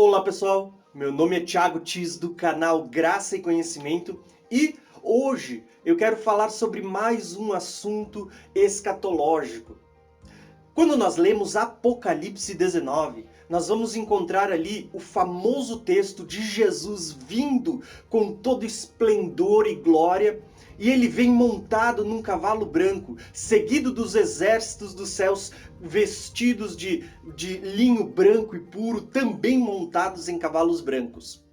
Olá pessoal, meu nome é Thiago Tis do canal Graça e Conhecimento e hoje eu quero falar sobre mais um assunto escatológico. Quando nós lemos Apocalipse 19, nós vamos encontrar ali o famoso texto de Jesus vindo com todo esplendor e glória, e ele vem montado num cavalo branco, seguido dos exércitos dos céus, vestidos de linho branco e puro, também montados em cavalos brancos.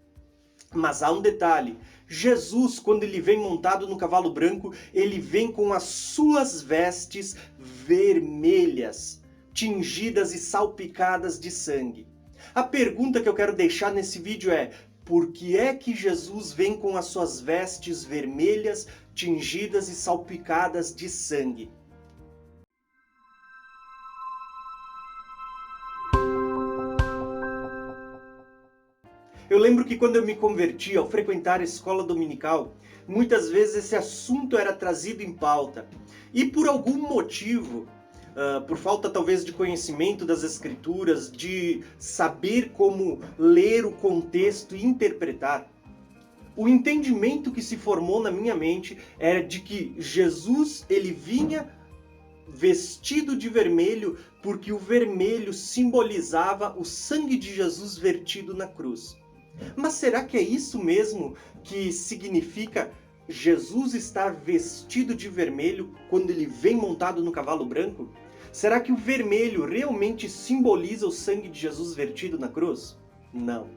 Mas há um detalhe, Jesus, quando ele vem montado no cavalo branco, ele vem com as suas vestes vermelhas, tingidas e salpicadas de sangue. A pergunta que eu quero deixar nesse vídeo é: por que é que Jesus vem com as suas vestes vermelhas, tingidas e salpicadas de sangue? Eu lembro que quando eu me converti, ao frequentar a escola dominical, muitas vezes esse assunto era trazido em pauta. E por algum motivo, por falta talvez de conhecimento das escrituras, de saber como ler o contexto e interpretar, o entendimento que se formou na minha mente era de que Jesus ele vinha vestido de vermelho porque o vermelho simbolizava o sangue de Jesus vertido na cruz. Mas será que é isso mesmo que significa Jesus estar vestido de vermelho quando ele vem montado no cavalo branco? Será que o vermelho realmente simboliza o sangue de Jesus vertido na cruz? Não.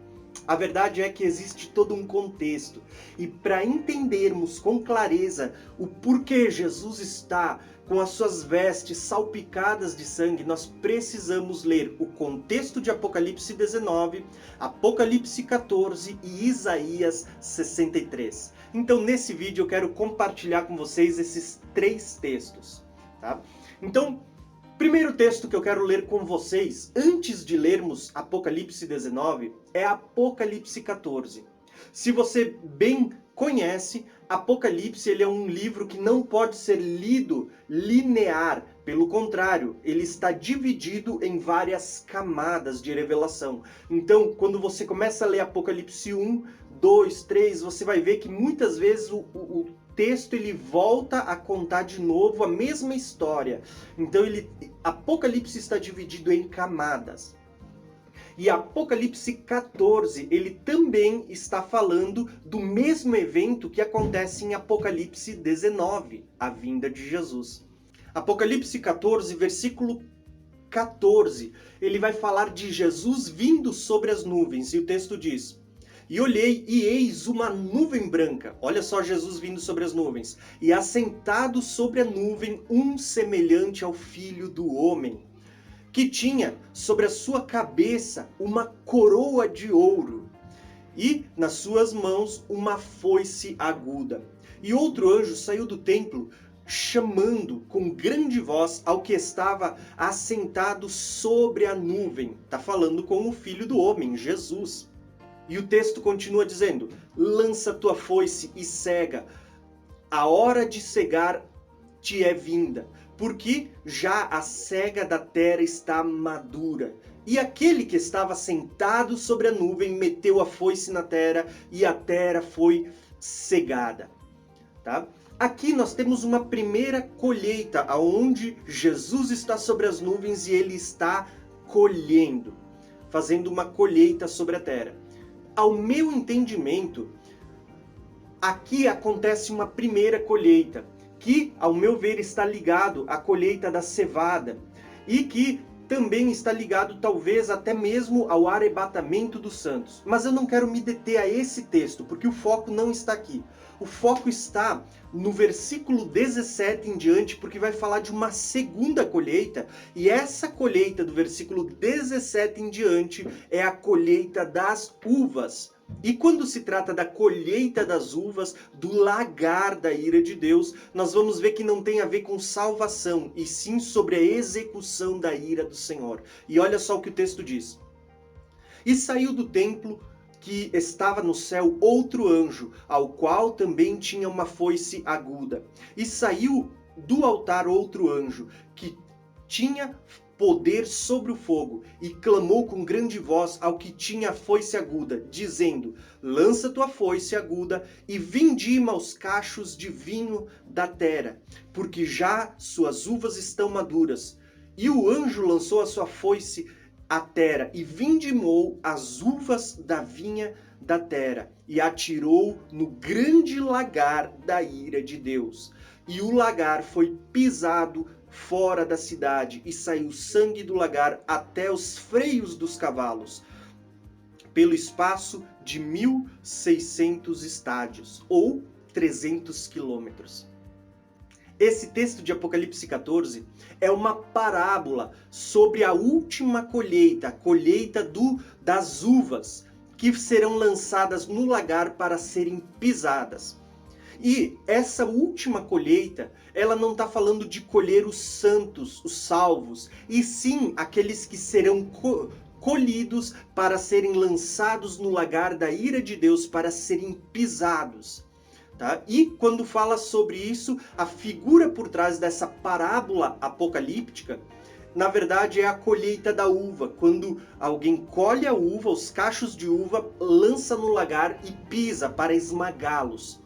A verdade é que existe todo um contexto, e para entendermos com clareza o porquê Jesus está com as suas vestes salpicadas de sangue, nós precisamos ler o contexto de Apocalipse 19, Apocalipse 14 e Isaías 63. Então nesse vídeo eu quero compartilhar com vocês esses três textos, tá? Então, primeiro texto que eu quero ler com vocês, antes de lermos Apocalipse 19, é Apocalipse 14. Se você bem conhece, Apocalipse ele é um livro que não pode ser lido linear. Pelo contrário, ele está dividido em várias camadas de revelação. Então, quando você começa a ler Apocalipse 1, 2, 3, você vai ver que muitas vezes o texto ele volta a contar de novo a mesma história. Então Apocalipse está dividido em camadas. E Apocalipse 14, ele também está falando do mesmo evento que acontece em Apocalipse 19, a vinda de Jesus. Apocalipse 14, versículo 14, ele vai falar de Jesus vindo sobre as nuvens, e o texto diz: "E olhei, e eis uma nuvem branca", olha só Jesus vindo sobre as nuvens, "e assentado sobre a nuvem um semelhante ao Filho do Homem, que tinha sobre a sua cabeça uma coroa de ouro, e nas suas mãos uma foice aguda. E outro anjo saiu do templo, chamando com grande voz ao que estava assentado sobre a nuvem." Está falando com o Filho do Homem, Jesus. E o texto continua dizendo: "Lança tua foice e cega, a hora de cegar te é vinda, porque já a cega da terra está madura." E aquele que estava sentado sobre a nuvem meteu a foice na terra, e a terra foi cegada. Tá? Aqui nós temos uma primeira colheita, onde Jesus está sobre as nuvens e ele está colhendo, fazendo uma colheita sobre a terra. Ao meu entendimento, aqui acontece uma primeira colheita, que, ao meu ver, está ligado à colheita da cevada, e que também está ligado talvez até mesmo ao arrebatamento dos santos. Mas eu não quero me deter a esse texto, porque o foco não está aqui. O foco está no versículo 17 em diante, porque vai falar de uma segunda colheita, e essa colheita do versículo 17 em diante é a colheita das uvas. E quando se trata da colheita das uvas, do lagar da ira de Deus, nós vamos ver que não tem a ver com salvação, e sim sobre a execução da ira do Senhor. E olha só o que o texto diz: "E saiu do templo que estava no céu outro anjo, ao qual também tinha uma foice aguda. E saiu do altar outro anjo, que tinha poder sobre o fogo, e clamou com grande voz ao que tinha a foice aguda, dizendo: lança tua foice aguda e vindima os cachos de vinho da terra, porque já suas uvas estão maduras. E o anjo lançou a sua foice à terra e vindimou as uvas da vinha da terra e atirou no grande lagar da ira de Deus. E o lagar foi pisado fora da cidade, e saiu sangue do lagar até os freios dos cavalos, pelo espaço de 1.600 estádios, ou 300 quilômetros. Esse texto de Apocalipse 14 é uma parábola sobre a última colheita, a colheita das uvas, que serão lançadas no lagar para serem pisadas. E essa última colheita, ela não está falando de colher os santos, os salvos, e sim aqueles que serão colhidos para serem lançados no lagar da ira de Deus, para serem pisados. Tá? E quando fala sobre isso, a figura por trás dessa parábola apocalíptica, na verdade é a colheita da uva, quando alguém colhe a uva, os cachos de uva, lança no lagar e pisa para esmagá-los.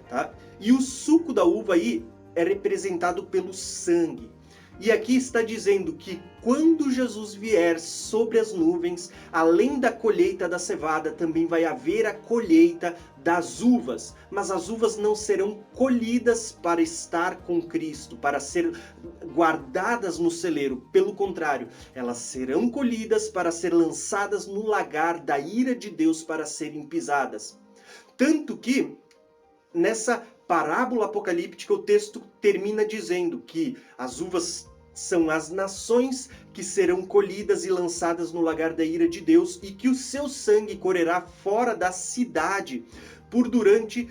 Tá? E o suco da uva aí é representado pelo sangue. E aqui está dizendo que quando Jesus vier sobre as nuvens, além da colheita da cevada, também vai haver a colheita das uvas. Mas as uvas não serão colhidas para estar com Cristo, para ser guardadas no celeiro. Pelo contrário, elas serão colhidas para ser lançadas no lagar da ira de Deus para serem pisadas. Tanto que nessa parábola apocalíptica, o texto termina dizendo que as uvas são as nações que serão colhidas e lançadas no lagar da ira de Deus, e que o seu sangue correrá fora da cidade por durante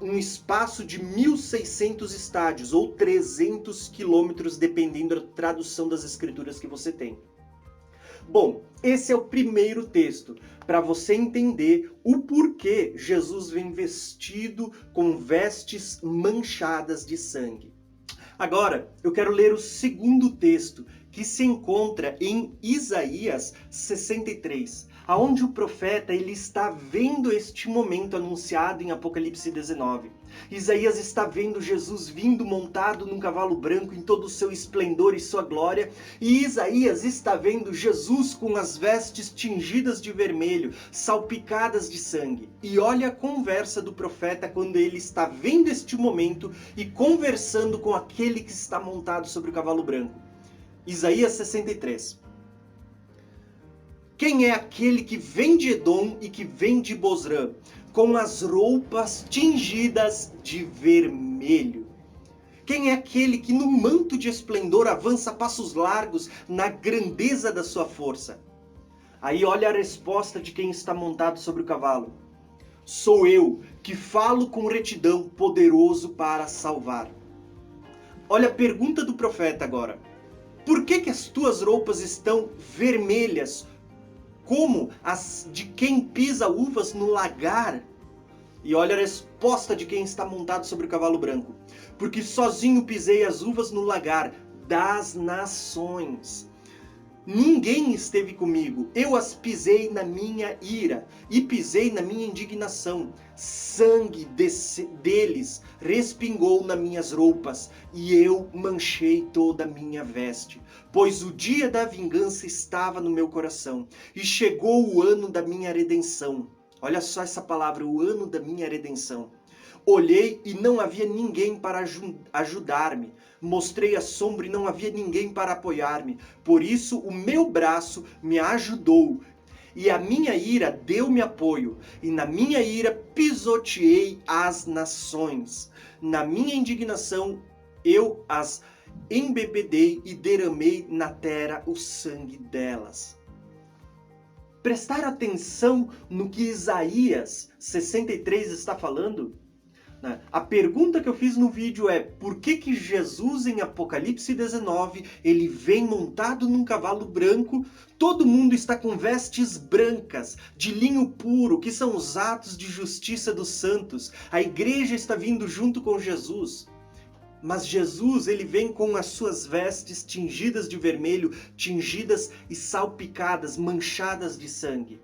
um espaço de 1.600 estádios, ou 300 quilômetros, dependendo da tradução das escrituras que você tem. Bom, esse é o primeiro texto, para você entender o porquê Jesus vem vestido com vestes manchadas de sangue. Agora, eu quero ler o segundo texto, que se encontra em Isaías 63, aonde o profeta ele está vendo este momento anunciado em Apocalipse 19. Isaías está vendo Jesus vindo montado num cavalo branco em todo o seu esplendor e sua glória, e Isaías está vendo Jesus com as vestes tingidas de vermelho, salpicadas de sangue. E olha a conversa do profeta quando ele está vendo este momento e conversando com aquele que está montado sobre o cavalo branco. Isaías 63. Quem é aquele que vem de Edom e que vem de Bozrã, com as roupas tingidas de vermelho? Quem é aquele que no manto de esplendor avança passos largos na grandeza da sua força? Aí olha a resposta de quem está montado sobre o cavalo. Sou eu, que falo com retidão, poderoso para salvar. Olha a pergunta do profeta agora. Por que as tuas roupas estão vermelhas, como as de quem pisa uvas no lagar? E olha a resposta de quem está montado sobre o cavalo branco. Porque sozinho pisei as uvas no lagar das nações. Ninguém esteve comigo, eu as pisei na minha ira e pisei na minha indignação. Sangue deles respingou nas minhas roupas e eu manchei toda a minha veste. Pois o dia da vingança estava no meu coração e chegou o ano da minha redenção. Olha só essa palavra, o ano da minha redenção. Olhei e não havia ninguém para ajudar-me. Mostrei a sombra e não havia ninguém para apoiar-me. Por isso o meu braço me ajudou e a minha ira deu-me apoio. E na minha ira pisoteei as nações. Na minha indignação eu as embebedei e derramei na terra o sangue delas. Prestar atenção no que Isaías 63 está falando? A pergunta que eu fiz no vídeo é: por que Jesus em Apocalipse 19, ele vem montado num cavalo branco, todo mundo está com vestes brancas, de linho puro, que são os atos de justiça dos santos, a igreja está vindo junto com Jesus. Mas Jesus, ele vem com as suas vestes tingidas de vermelho, tingidas e salpicadas, manchadas de sangue.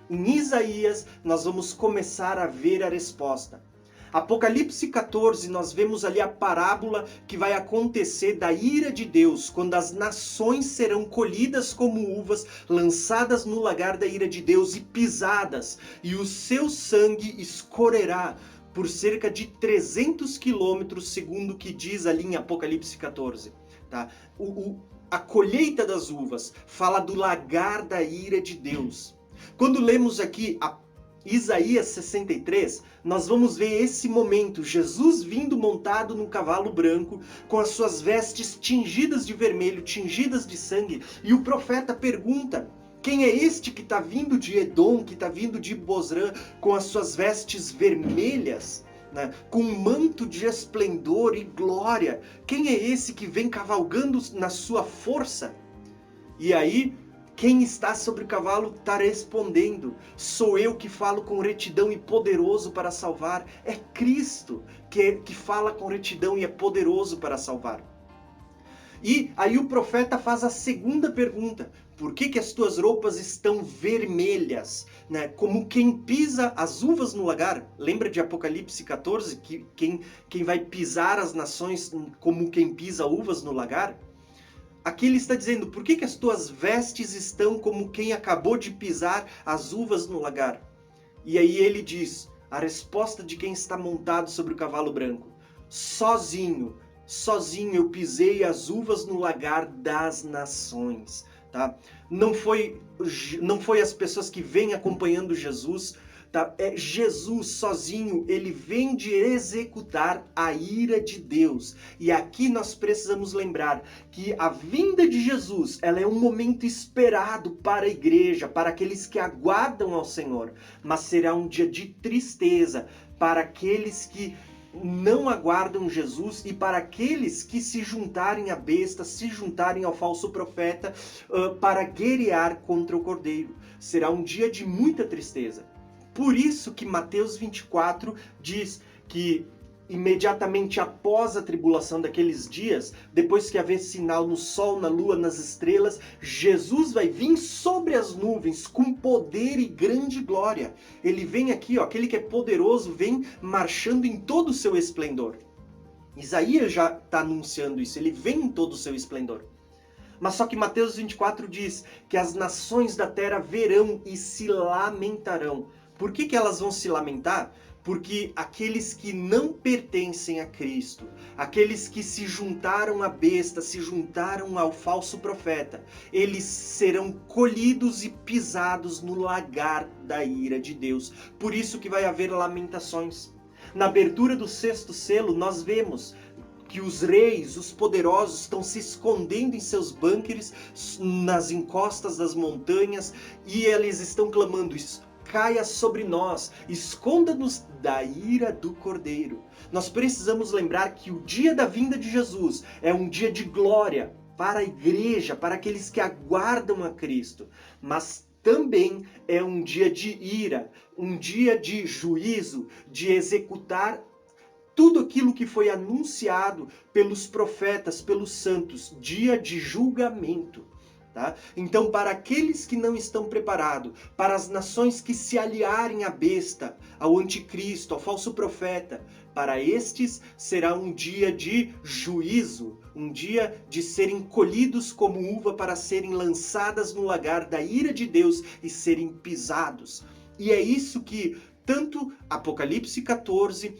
Em Isaías, nós vamos começar a ver a resposta. Apocalipse 14, nós vemos ali a parábola que vai acontecer da ira de Deus, quando as nações serão colhidas como uvas, lançadas no lagar da ira de Deus e pisadas, e o seu sangue escorrerá por cerca de 300 quilômetros, segundo o que diz ali em Apocalipse 14. Tá? A colheita das uvas fala do lagar da ira de Deus. Quando lemos aqui Isaías 63, nós vamos ver esse momento, Jesus vindo montado num cavalo branco, com as suas vestes tingidas de vermelho, tingidas de sangue, e o profeta pergunta: quem é este que está vindo de Edom, que está vindo de Bozrã, com as suas vestes vermelhas, né, com um manto de esplendor e glória? Quem é esse que vem cavalgando na sua força? E aí, quem está sobre o cavalo está respondendo: sou eu que falo com retidão e poderoso para salvar. É Cristo que fala com retidão e é poderoso para salvar. E aí o profeta faz a segunda pergunta: por que as tuas roupas estão vermelhas? Né? Como quem pisa as uvas no lagar. Lembra de Apocalipse 14? Que quem vai pisar as nações como quem pisa uvas no lagar? Aqui ele está dizendo: por que as tuas vestes estão como quem acabou de pisar as uvas no lagar? E aí ele diz, a resposta de quem está montado sobre o cavalo branco: sozinho eu pisei as uvas no lagar das nações. Tá? Não foi as pessoas que vêm acompanhando Jesus. Tá? É Jesus sozinho, ele vem de executar a ira de Deus. E aqui nós precisamos lembrar que a vinda de Jesus, ela é um momento esperado para a igreja, para aqueles que aguardam ao Senhor. Mas será um dia de tristeza para aqueles que não aguardam Jesus e para aqueles que se juntarem à besta, se juntarem ao falso profeta para guerrear contra o Cordeiro. Será um dia de muita tristeza. Por isso que Mateus 24 diz que imediatamente após a tribulação daqueles dias, depois que haver sinal no sol, na lua, nas estrelas, Jesus vai vir sobre as nuvens com poder e grande glória. Ele vem aqui, aquele que é poderoso, vem marchando em todo o seu esplendor. Isaías já está anunciando isso, ele vem em todo o seu esplendor. Mas só que Mateus 24 diz que as nações da terra verão e se lamentarão. Por que elas vão se lamentar? Porque aqueles que não pertencem a Cristo, aqueles que se juntaram à besta, se juntaram ao falso profeta, eles serão colhidos e pisados no lagar da ira de Deus. Por isso que vai haver lamentações. Na abertura do 6º selo, nós vemos que os reis, os poderosos, estão se escondendo em seus bunkers, nas encostas das montanhas, e eles estão clamando: caia sobre nós, esconda-nos da ira do Cordeiro. Nós precisamos lembrar que o dia da vinda de Jesus é um dia de glória para a igreja, para aqueles que aguardam a Cristo, mas também é um dia de ira, um dia de juízo, de executar tudo aquilo que foi anunciado pelos profetas, pelos santos, dia de julgamento. Tá? Então, para aqueles que não estão preparados, para as nações que se aliarem à besta, ao anticristo, ao falso profeta, para estes será um dia de juízo, um dia de serem colhidos como uva para serem lançadas no lagar da ira de Deus e serem pisados. E é isso que tanto Apocalipse 14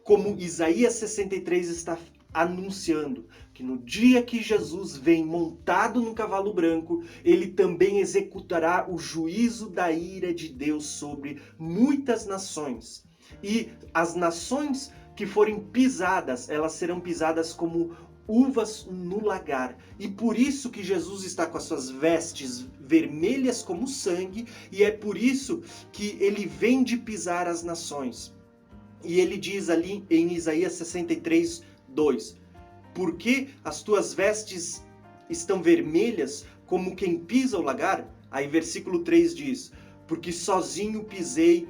como Isaías 63 está anunciando, que no dia que Jesus vem montado num cavalo branco, ele também executará o juízo da ira de Deus sobre muitas nações. E as nações que forem pisadas, elas serão pisadas como uvas no lagar. E por isso que Jesus está com as suas vestes vermelhas como sangue, e é por isso que ele vem de pisar as nações. E ele diz ali em Isaías 63, 2: por que as tuas vestes estão vermelhas como quem pisa o lagar? Aí versículo 3 diz: porque sozinho pisei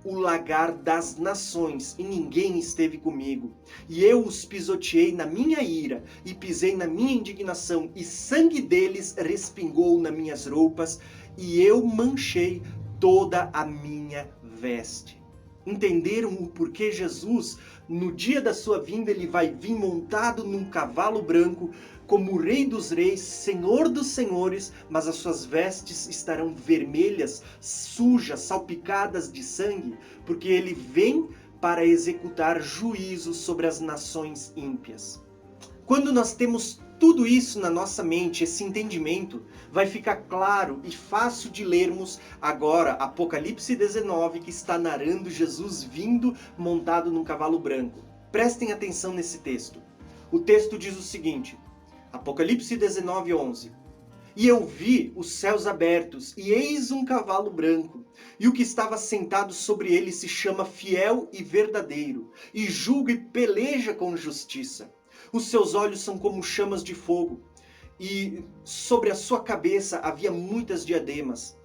o lagar das nações, e ninguém esteve comigo. E eu os pisoteei na minha ira, e pisei na minha indignação, e sangue deles respingou nas minhas roupas, e eu manchei toda a minha veste. Entenderam o porquê Jesus, no dia da sua vinda, ele vai vir montado num cavalo branco, como Rei dos Reis, Senhor dos Senhores, mas as suas vestes estarão vermelhas, sujas, salpicadas de sangue, porque ele vem para executar juízo sobre as nações ímpias. Quando nós temos tudo isso na nossa mente, esse entendimento, vai ficar claro e fácil de lermos agora Apocalipse 19, que está narrando Jesus vindo montado num cavalo branco. Prestem atenção nesse texto. O texto diz o seguinte, Apocalipse 19, 11. E eu vi os céus abertos, e eis um cavalo branco, e o que estava sentado sobre ele se chama Fiel e Verdadeiro, e julga e peleja com justiça. Os seus olhos são como chamas de fogo, e sobre a sua cabeça havia muitas diademas.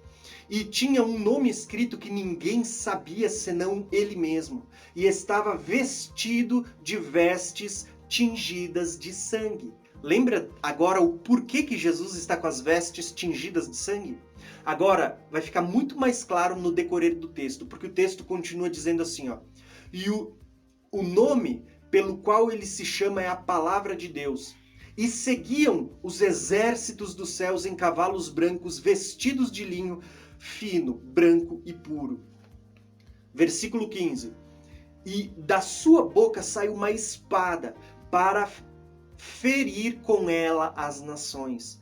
E tinha um nome escrito que ninguém sabia senão ele mesmo, e estava vestido de vestes tingidas de sangue. Lembra agora o porquê que Jesus está com as vestes tingidas de sangue? Agora vai ficar muito mais claro no decorrer do texto, porque o texto continua dizendo assim, ó. E o nome pelo qual ele se chama é a Palavra de Deus. E seguiam os exércitos dos céus em cavalos brancos, vestidos de linho fino, branco e puro. Versículo 15. E da sua boca sai uma espada para ferir com ela as nações.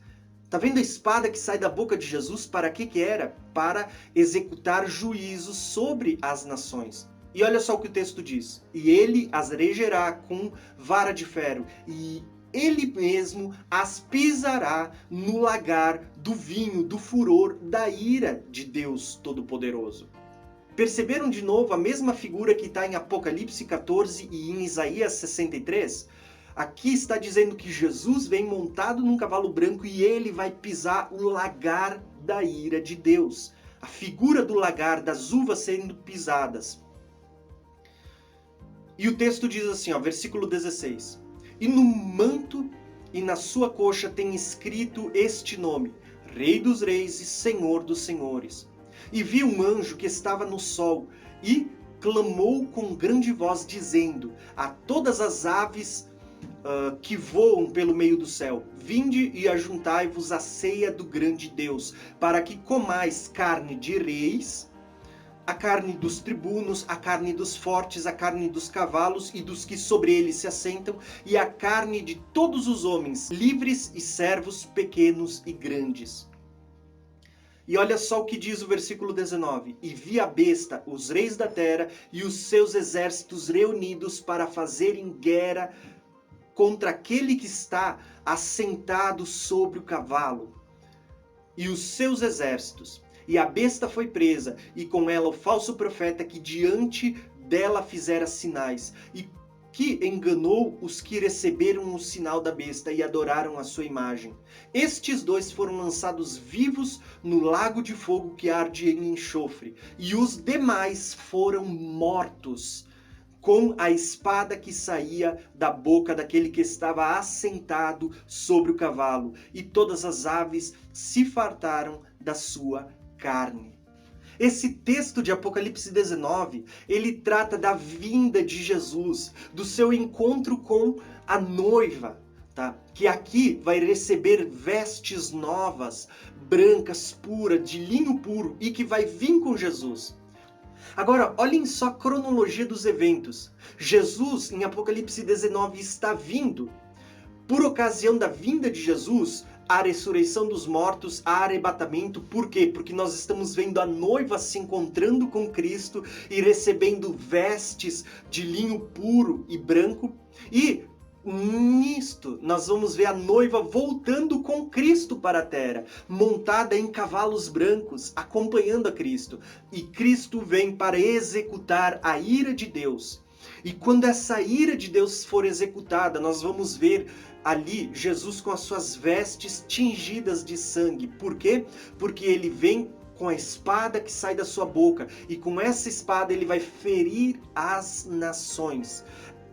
Tá vendo a espada que sai da boca de Jesus? Para que era? Para executar juízo sobre as nações. E olha só o que o texto diz. E ele as regerá com vara de ferro, e ele mesmo as pisará no lagar do vinho, do furor, da ira de Deus Todo-Poderoso. Perceberam de novo a mesma figura que está em Apocalipse 14 e em Isaías 63? Aqui está dizendo que Jesus vem montado num cavalo branco e ele vai pisar o lagar da ira de Deus. A figura do lagar, das uvas sendo pisadas. E o texto diz assim, ó, versículo 16. E no manto e na sua coxa tem escrito este nome, Rei dos Reis e Senhor dos Senhores. E vi um anjo que estava no sol e clamou com grande voz, dizendo a todas as aves que voam pelo meio do céu, vinde e ajuntai-vos à ceia do grande Deus, para que comais carne de reis, a carne dos tribunos, a carne dos fortes, a carne dos cavalos e dos que sobre eles se assentam, e a carne de todos os homens, livres e servos, pequenos e grandes. E olha só o que diz o versículo 19. E vi a besta, os reis da terra e os seus exércitos reunidos para fazerem guerra contra aquele que está assentado sobre o cavalo e os seus exércitos. E a besta foi presa, e com ela o falso profeta que diante dela fizera sinais, e que enganou os que receberam o sinal da besta e adoraram a sua imagem. Estes dois foram lançados vivos no lago de fogo que arde em enxofre, e os demais foram mortos com a espada que saía da boca daquele que estava assentado sobre o cavalo, e todas as aves se fartaram da sua carne. Esse texto de Apocalipse 19, ele trata da vinda de Jesus, do seu encontro com a noiva, tá? Que aqui vai receber vestes novas, brancas, puras, de linho puro, e que vai vir com Jesus. Agora, olhem só a cronologia dos eventos. Jesus, em Apocalipse 19, está vindo. Por ocasião da vinda de Jesus, a ressurreição dos mortos, a arrebatamento. Por quê? Porque nós estamos vendo a noiva se encontrando com Cristo e recebendo vestes de linho puro e branco. E nisto, nós vamos ver a noiva voltando com Cristo para a terra, montada em cavalos brancos, acompanhando a Cristo. E Cristo vem para executar a ira de Deus. E quando essa ira de Deus for executada, nós vamos ver ali Jesus com as suas vestes tingidas de sangue. Por quê? Porque ele vem com a espada que sai da sua boca, e com essa espada ele vai ferir as nações.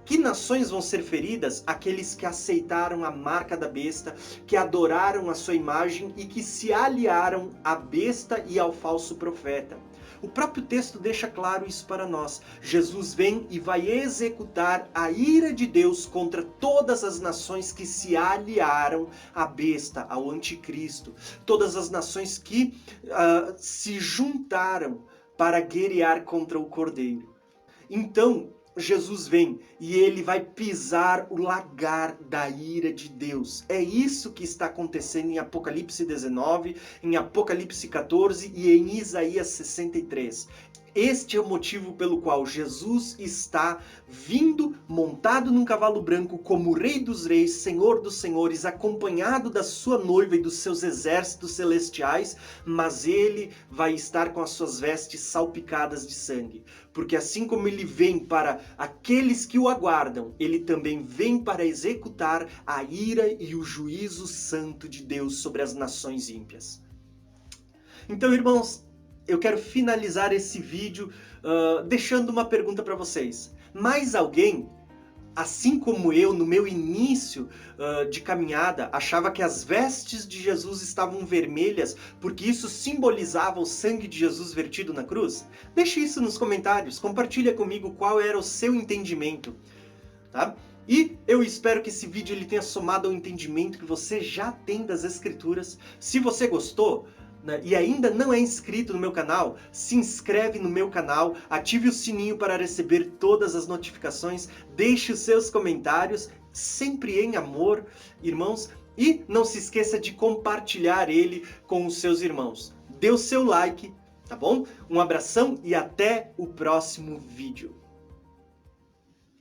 Que nações vão ser feridas? Aqueles que aceitaram a marca da besta, que adoraram a sua imagem e que se aliaram à besta e ao falso profeta. O próprio texto deixa claro isso para nós. Jesus vem e vai executar a ira de Deus contra todas as nações que se aliaram à besta, ao anticristo. Todas as nações que se juntaram para guerrear contra o Cordeiro. Então, Jesus vem e ele vai pisar o lagar da ira de Deus. É isso que está acontecendo em Apocalipse 19, em Apocalipse 14 e em Isaías 63. Este é o motivo pelo qual Jesus está vindo montado num cavalo branco como Rei dos Reis, Senhor dos Senhores, acompanhado da sua noiva e dos seus exércitos celestiais, mas ele vai estar com as suas vestes salpicadas de sangue. Porque assim como ele vem para aqueles que o aguardam, ele também vem para executar a ira e o juízo santo de Deus sobre as nações ímpias. Então, irmãos, eu quero finalizar esse vídeo deixando uma pergunta para vocês. Mais alguém, assim como eu, no meu início de caminhada, achava que as vestes de Jesus estavam vermelhas porque isso simbolizava o sangue de Jesus vertido na cruz? Deixe isso nos comentários, compartilha comigo qual era o seu entendimento, tá? E eu espero que esse vídeo ele tenha somado ao entendimento que você já tem das Escrituras. Se você gostou, e ainda não é inscrito no meu canal, se inscreve no meu canal, ative o sininho para receber todas as notificações, deixe os seus comentários, sempre em amor, irmãos, e não se esqueça de compartilhar ele com os seus irmãos. Dê o seu like, tá bom? Um abração e até o próximo vídeo.